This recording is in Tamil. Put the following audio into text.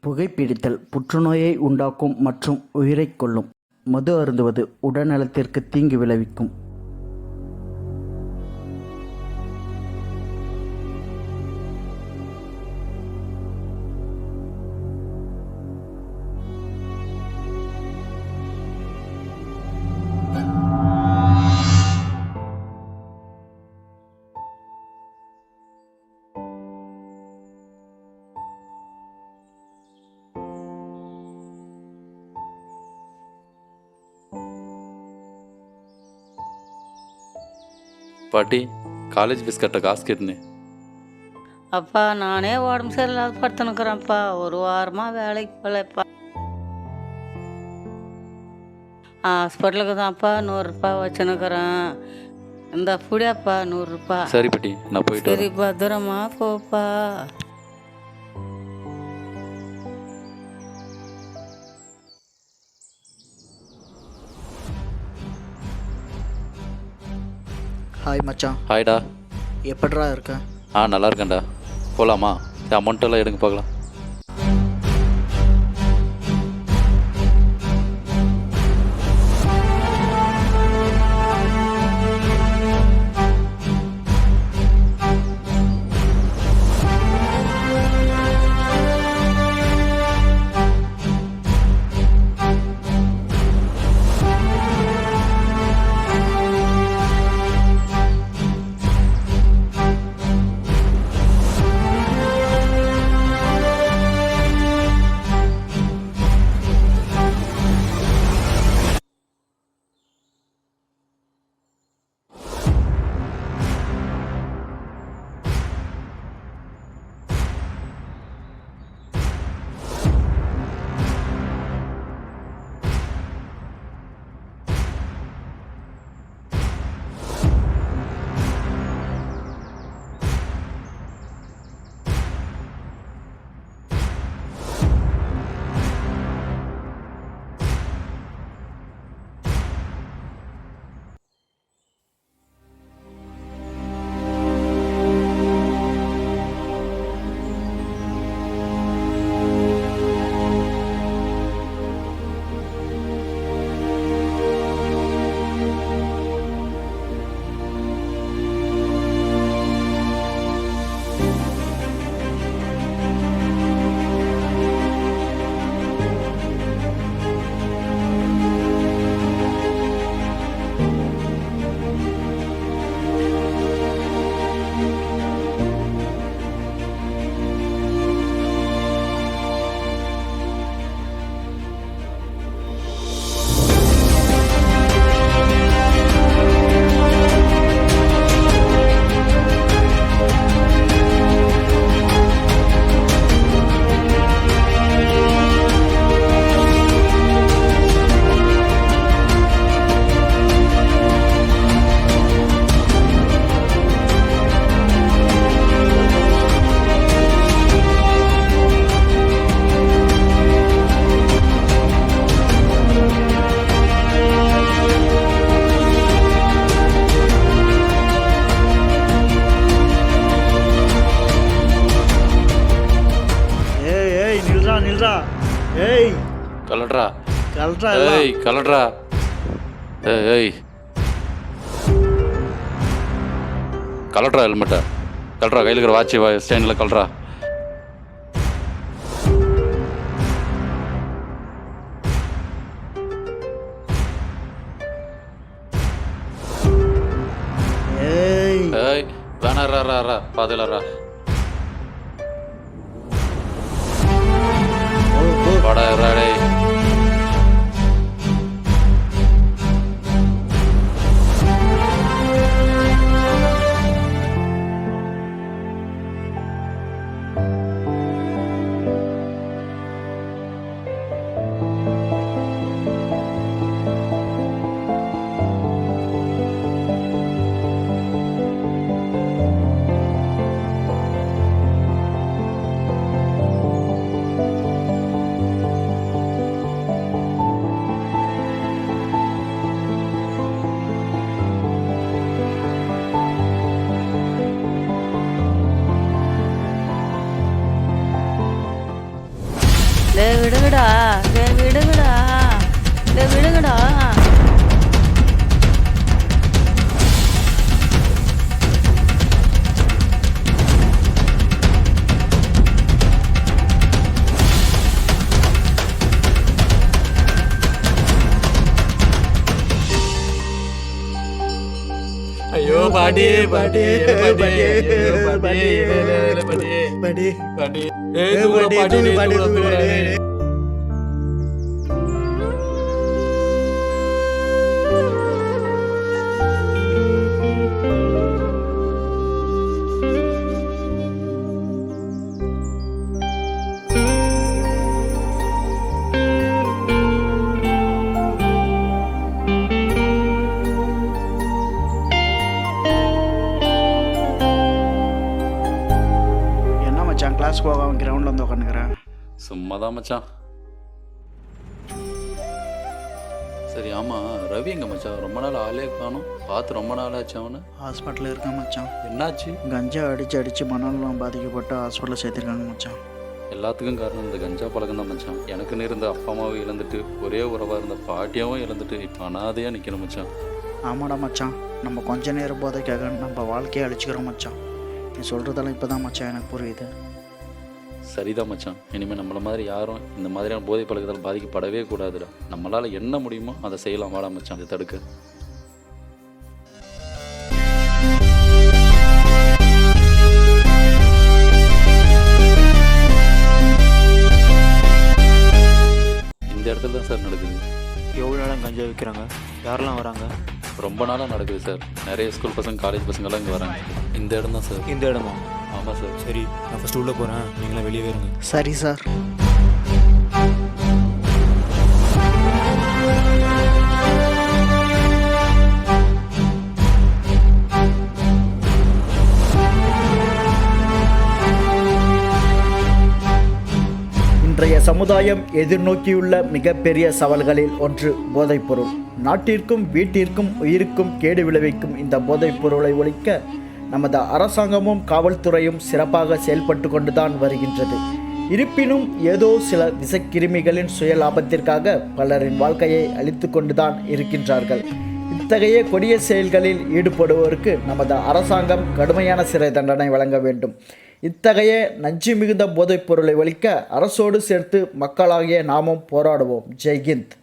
புகைப்பிடித்தல் புற்றுநோயை உண்டாக்கும் மற்றும் உயிரைக் கொல்லும். மது அருந்துவது உடல்நலத்திற்கு தீங்கு விளைவிக்கும். பாட்டி, காலேஜ் ஃபீஸ் கட்ட காசு கேட்டுனே. அப்பா நானே உடம்பு சரியில்லாத படுத்துனுக்குறேன்ப்பா. ஒரு வாரமாக வேலைக்கு போகலப்பா. ஹாஸ்பிட்டலுக்கு தான்ப்பா 100 ரூபாய் வச்சுனுக்குறேன். இந்த புடியாப்பா 100 ரூபாய். சரி பாட்டி, நான் போயிட்டு சரி பத்திரமா போப்பா. ஹாய் மச்சான், ஹாய்டா. எப்படிடா இருக்க? நல்லா இருக்கேன்டா. போகலாமா? அமௌண்ட்டெல்லாம் எடுங்க பார்க்கலாம். ஏய் கலட்ரா. கல்றா ஏய் கலட்ரா. ஏய் கலட்ரா ஹெல்மெட்டை. கலட்ரா, கையில் இருக்கிற வாட்சி ஸ்டாண்டில் கலட்ரா. ஏய் ஏய் வேணாரா பாதுலரா. வாடா டேய். விடுங்கடா, விடுங்கடா, விடுங்கடா. ஐயோ பாட்டி பாட்டி பாட்டி பாட்டி பாட்டி பாட்டி பாட்டி என்ன மச்சான் கிளாஸ் போகாம கிரவுண்டில் வந்து உட்காந்துக்கிறேன். சும்மா தான் மச்சான். சரி ஆமாம், ரவி எங்க மச்சான்? ரொம்ப நாள் ஆளே காணும், பார்த்து ரொம்ப நாள் ஆச்சு. அவனு ஹாஸ்பிட்டலில் இருக்கேன் மச்சான். என்னாச்சு? கஞ்சா அடித்து மனநலம் பாதிக்கப்பட்டு ஹாஸ்பிட்டலில் சேர்த்துருக்காங்க மச்சான். எல்லாத்துக்கும் காரணம் இந்த கஞ்சா பழக்கம் தான் மச்சான். எனக்குன்னு இருந்த அப்பா அம்மாவை இழந்துட்டு, ஒரே உறவாக இருந்த பாட்டியாவும் இழந்துட்டு, இப்போ அனாதையாக நிற்கணும் மச்சான். ஆமாடா மச்சான், நம்ம கொஞ்ச நேரம் போதைக்காக நம்ம வாழ்க்கையை அழிச்சிக்கிறோம் மச்சான். நீ சொல்கிறதெல்லாம் இப்போ தான் மச்சான் எனக்கு புரியுது. சரிதான் மச்சான், இனிமேல் நம்மள மாதிரி யாரும் இந்த மாதிரியான போதை பழக்கத்தால் பாதிக்கப்படவே கூடாதுடா. நம்மளால் என்ன முடியுமோ அதை செய்யலாம். வாடா மச்சான், அதை தடுக்க. இந்த இடத்துல தான் சார் நடக்குது. எவ்வளோ நேரம் கஞ்சா விற்கிறாங்க? யாரெல்லாம் வராங்க? ரொம்ப நாளாக நடக்குது சார். நிறைய ஸ்கூல் பசங்க, காலேஜ் பசங்கள்லாம் இங்கே வராங்க. இந்த இடம் தான் சார். இந்த இடமா? ஆமாம் சார். சரி, நான் ஃபஸ்ட்டு உள்ளே போகிறேன், நீங்களாம் வெளியே இருங்க. சரி சார். இன்றைய சமுதாயம் எதிர்நோக்கியுள்ள மிகப்பெரிய சவால்களில் ஒன்று போதைப்பொருள். நாட்டிற்கும் வீட்டிற்கும் உயிருக்கும் கேடு விளைவிக்கும் இந்த போதைப் பொருளை ஒழிக்க நமது அரசாங்கமும் காவல்துறையும் சிறப்பாக செயல்பட்டு கொண்டுதான் வருகின்றது. இருப்பினும் ஏதோ சில விஷக்கிருமிகளின் சுய லாபத்திற்காக பலரின் வாழ்க்கையை அழித்து கொண்டுதான் இருக்கின்றார்கள். இத்தகைய கொடிய செயல்களில் ஈடுபடுவோருக்கு நமது அரசாங்கம் கடுமையான சிறை தண்டனை வழங்க வேண்டும். இத்தகைய நஞ்சு மிகுந்த போதைப் பொருளை ஒழிக்க அரசோடு சேர்த்து மக்களாகிய நாமும் போராடுவோம். ஜெய்ஹிந்த்.